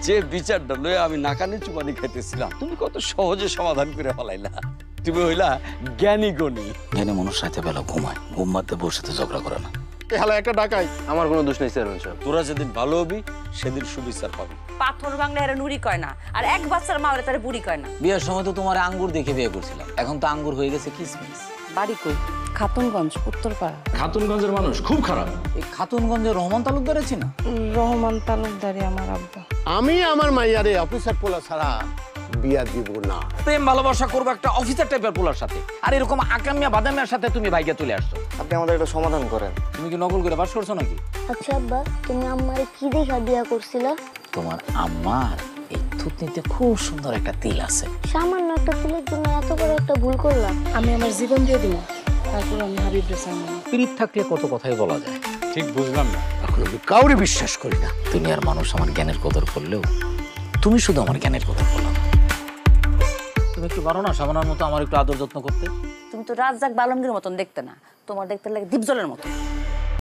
যে বিচারটা লয়ে আমি নাকানি চুপানি খাইতেছিলাম তুমি কত সহজে সমাধান করে ফেলাইলা। তুমি হইলা জ্ঞানী গণী। জ্ঞানী মানুষ রাতে বেলা ঘুমায়, ঘুম মারতে বউর সাথে ঝগড়া করে না। হালা একটা ডাকাই। আমার কোনো দোষ নেই চেয়ারম্যান সাহেব। তোরা যেদিন ভালো হবি সেদিন সুবিচার পাবি। পাথর বাংলা এরা নুরি কয় না, আর এক বাচ্চার মা ওরা তারা বুড়ি কয় না। বিয়ের সময় তো তোমার আঙ্গুর দেখে বিয়ে করছিলাম, এখন তো আঙ্গুর হয়ে গেছে কিসমিস। বাড়ি কই? খাতুনগঞ্জ, উত্তরপাড়া। খাতুনগঞ্জের মানুষ খুব খারাপ। এই খাতুনগঞ্জের রহমান তালুকদার আছি না? রহমান তালুকদারি আমার আব্বা। আমি আমার মাইয়ারে অফিসার পোলা ছাড়া বিয়া দিব না। প্রেম ভালোবাসা করবো একটা অফিসার টাইপের পোলার সাথে, আর এরকম আকামিয়া বাদামিয়ার সাথে তুমি ভাইকে তুলে আসছো। আপনি আমাদের একটা সমাধান করেন। তুমি কি নকল করে বাস করছো নাকি? আচ্ছা আব্বা, তুমি আম্মারে কি দেখা বিয়া করছিলা? তোমার আম্মার এই থুতনিতে খুব সুন্দর একটা তিল আছে। সামান্য একটা তিলের জন্য এত বড় একটা ভুল করলাম। আমি আমার জীবন দিয়ে দিব, তারপর আমি হাবিব রেসাম। পিরিত থাকলে কত কথাই বলা যায়। ঠিক বুঝলাম না। এখন আমি কাউরে বিশ্বাস করি না। দুনিয়ার মানুষ আমার জ্ঞানের কদর করলেও তুমি শুধু আমার জ্ঞানের কদর করলাম। তুমি একটু পারো না সামানার মতো আমার একটু আদর যত্ন করতে? তুমি তো রাজ্জাক বালমগীর মতন দেখতে না, তোমার দেখতে লাগে দীপজলের মতো।